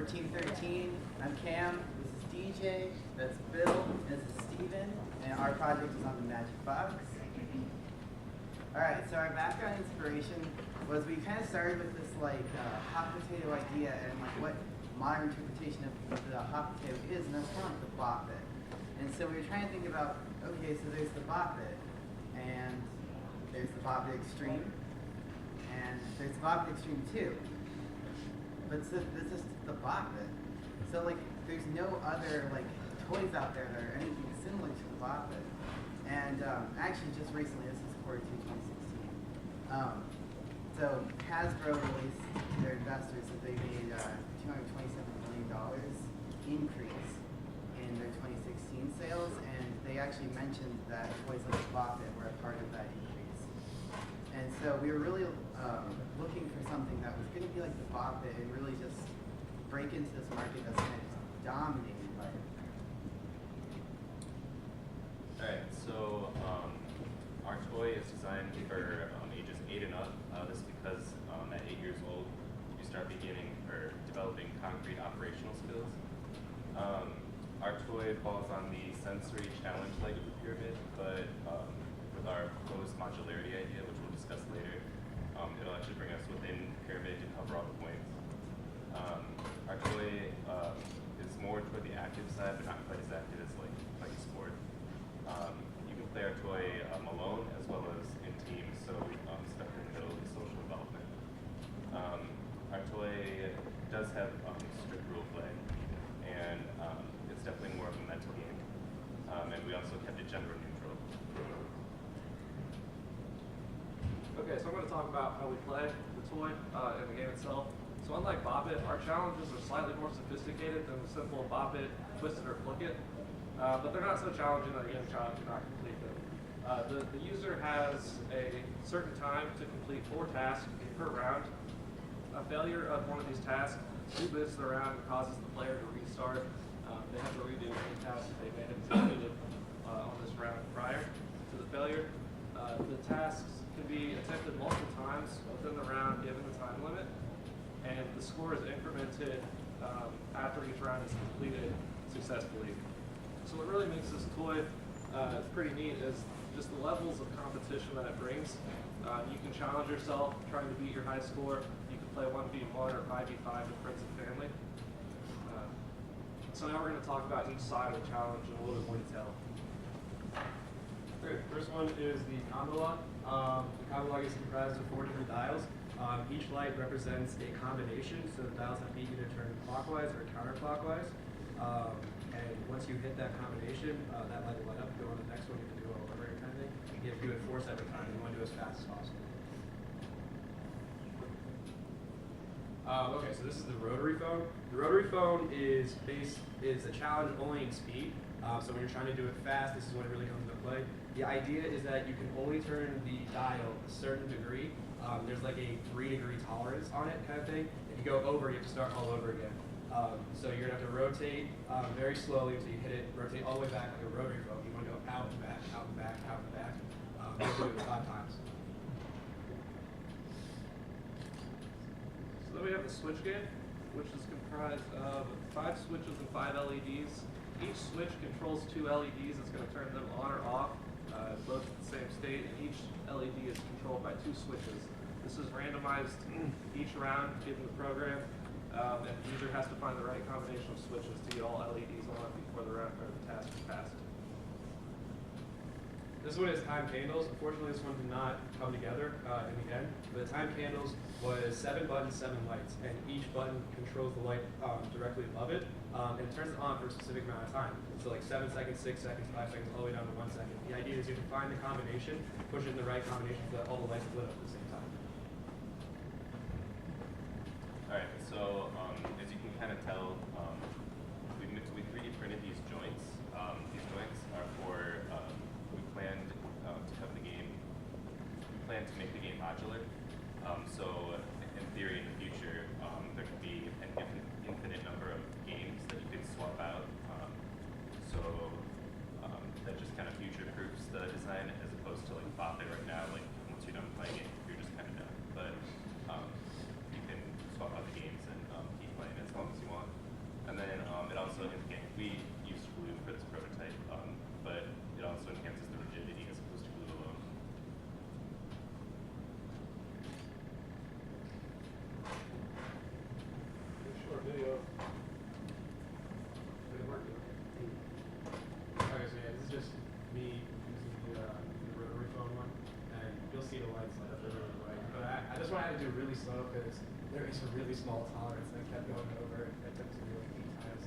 ME444 I'm Cam, this is DJ, that's Bill, and this is Steven, and our project is on the Magic Box. Alright, so our background inspiration was we kind of started with this hot potato idea and what modern interpretation of the hot potato is, and that's kind of the bop it. And so we were trying to think about, okay, so there's the bop it, and there's the bop it extreme, and there's the bop it extreme 2. But so this is the bop it. So there's no other toys out there that are anything similar to the bop it. And actually just recently, this is quarter 2 2016. So Hasbro released to their investors that they made $227 million increase in their 2016 sales, and they actually mentioned that toys like the bop it were a part of that increase. And so we were really looking for something that was going to be like the bop it and really just break into this market that's kind of dominated by it. Alright, so our toy is designed for ages 8 and up. This is because at 8 years old you start developing concrete operational skills. Our toy falls on the sensory challenge leg of the pyramid, but with our proposed modularity idea, which we'll discuss later, it'll actually bring us within the pyramid to cover all the points. Our toy is more toward the active side, but not quite as active as like a sport. You can play our toy alone as well as in teams, so stuck in the middle of the social development. Our toy does have strict rule play, and it's definitely more of a mental game. And we also kept it gender neutral. Okay, so I'm going to talk about how we play the toy and the game itself. So unlike Bop It, our challenges are slightly more sophisticated than the simple Bop It, Twist It, or Flick It. But they're not so challenging that a young child cannot complete them. The user has a certain time to complete 4 tasks per round. A failure of one of these tasks reboots the round and causes the player to restart. They have to redo any task that they may have completed on this round prior to the failure. The tasks can be attempted multiple times within the round given the time limit, and the score is incremented after each round is completed successfully. So what really makes this toy pretty neat is just the levels of competition that it brings. You can challenge yourself trying to beat your high score. You can play 1v1 or 5v5 with friends and family. So now we're going to talk about each side of the challenge in a little bit more detail. Great. First one is the combo lock. The combo lock is comprised of 4 different dials. Each light represents a combination, so the dials have to be either turned clockwise or counterclockwise. And once you hit that combination, that light will light up. Go on the next one, you can do it all over again kind of thing. You can do it 4 separate times. You want to do it as fast as possible. Okay, so this is the rotary phone. The rotary phone is a challenge only in speed. So when you're trying to do it fast, this is when it really comes into play. The idea is that you can only turn the dial a certain degree. There's like a 3-degree tolerance on it kind of thing. If you go over, you have to start all over again. So you're going to have to rotate very slowly until you hit it, rotate all the way back like a rotary phone. You want to go out and back, out and back, out and back. You have to do it 5 times. So then we have the switch gate, which is comprised of 5 switches and 5 LEDs. Each switch controls 2 LEDs. It's going to turn them on or off, both at the same state, and each LED is controlled by 2 switches. This is randomized each round given the program, and the user has to find the right combination of switches to get all LEDs on before the round or the task is passed. This one is time candles. Unfortunately, this one did not come together in the end. But the time candles was 7 buttons, 7 lights, and each button controls the light directly above it, and turns it on for a specific amount of time. So like 7 seconds, 6 seconds, 5 seconds, all the way down to 1 second. The idea is you can find the combination, push it in the right combination so that all the lights lit up at the same time. Alright, so as you can kind of tell, we 3D printed these joints. These joints are for, we planned to have the game, we plan to make the game modular. So in theory, in the future, there could be an infinite number of games that you could swap out. So that just kind of future-proofs the design as opposed to like Bop It right now. Like once you're done playing it, you're just kind of done. But you can swap out the games and keep playing as long as you want. pretty slow because there is a really small tolerance that I kept going over. It took me like 8 times.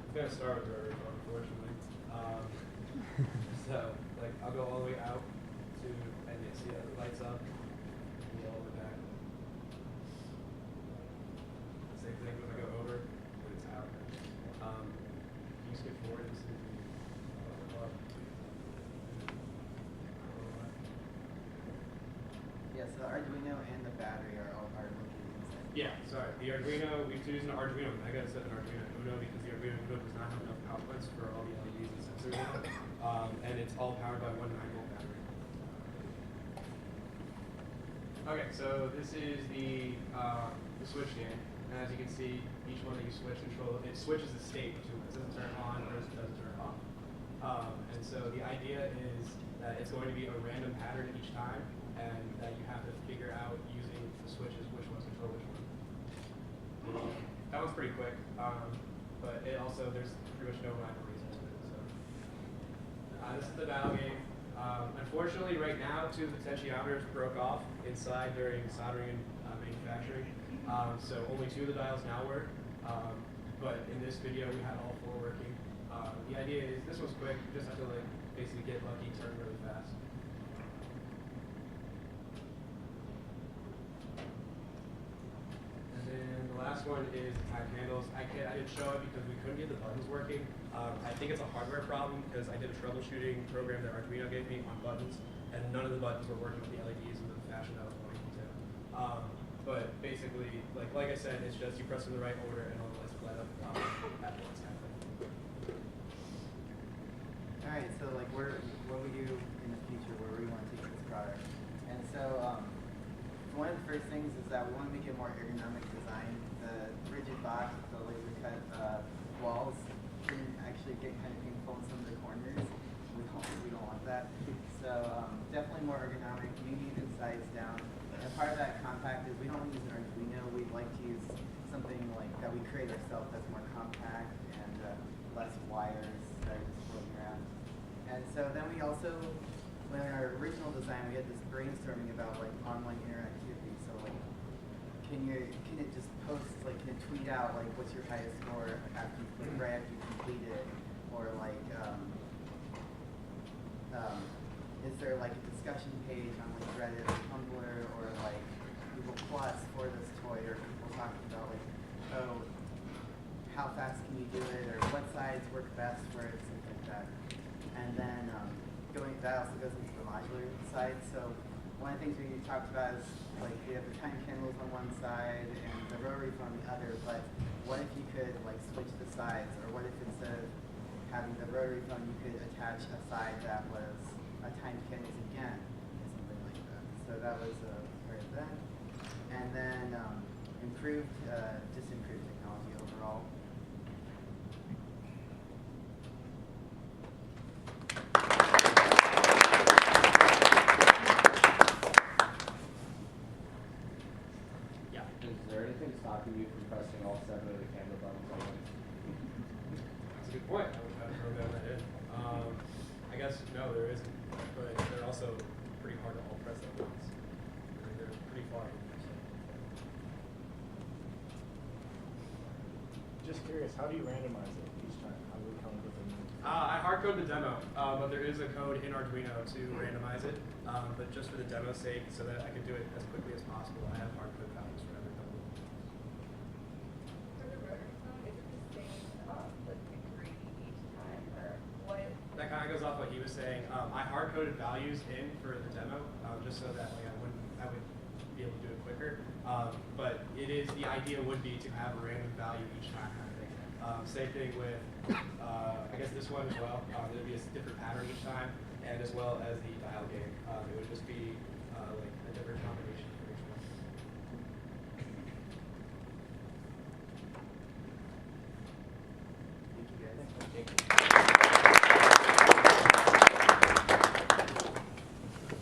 I'm gonna start with rotary phone, unfortunately. So, like, I'll go all the way out to, and you see that it lights up, and go all the way back. Same thing when I go over, when it's out. Can you skip forward and see the clock? Yeah, so the Arduino and the battery are located inside. Yeah, sorry. The Arduino, we used an Arduino Mega instead of an Arduino Uno because the Arduino Uno does not have enough outputs for all the LEDs and sensors in it. And it's all powered by one 9-volt battery. Okay, so this is the switch game. And as you can see, each one that you switch control, it switches the state between it. It doesn't turn on or it doesn't turn off. And so the idea is that it's going to be a random pattern each time, and that you have to figure out using the switches which ones control which one. That one's pretty quick, but it also, there's pretty much no rhyme or reason to it. So this is the battle game. Unfortunately, right now, 2 of the potentiometers broke off inside during soldering and manufacturing. So only 2 of the dials now work. But in this video, we had all 4 working. The idea is, this one's quick. You just have to like basically get lucky, turn really fast. And then the last one is time handles. I didn't show it because we couldn't get the buttons working. I think it's a hardware problem because I did a troubleshooting program that Arduino gave me on buttons, and none of the buttons were working with the LEDs in the fashion that I was wanting them to. But basically, like I said, it's just you press in the right order and all the lights light up at once. All right, so like, what we do in the future, where we want to take this product, and so one of the first things is that we want to make it more ergonomic design. The rigid box, the laser cut walls can actually get kind of painful in some of the corners. We don't want that. So definitely more ergonomic. Maybe even size down. And part of that compact is we don't use an Arduino. We'd like to use something like that we create ourselves that's more compact and less wires that are just floating around. And so then we also, when our original design, we had this brainstorming about like online interactivity. So like, can it just post, like, can it tweet out like what's your highest score after you complete it, or like, is there like a discussion page on like Reddit or Tumblr or like Google Plus for this toy, or people talking about like, oh, how fast can you do it, or what sides work best for it, something like that. And then that also goes into the modular side. So one of the things we talked about is like we have the time candles on one side and the rotary phone on the other, but what if you could like switch the sides, or what if instead of having the rotary phone you could attach a side that was a time candles again, or something like that. So that was part of that. And then improved technology overall. Is there anything stopping you from pressing all 7 of the camera buttons at once? That's a good point. I would have to program that in. I guess no, there isn't, but they're also pretty hard to all press at once. I mean, they're pretty far. Just curious, how do you randomize it each time? How do we come up with a new? I hard-coded the demo, but there is a code in Arduino to randomize it. But just for the demo's sake, so that I can do it as quickly as possible, I have hard-code values for every couple. For the rotary phone, is it the same like degree each time, or what? That kind of goes off what he was saying. I hard-coded values in for the demo, just so that like I would be able to do it quicker. But it is, the idea would be to have a random value each time kind of thing. Same thing with, I guess this one as well. There would be a different pattern each time, and as well as the dial game. It would just be like a different combination.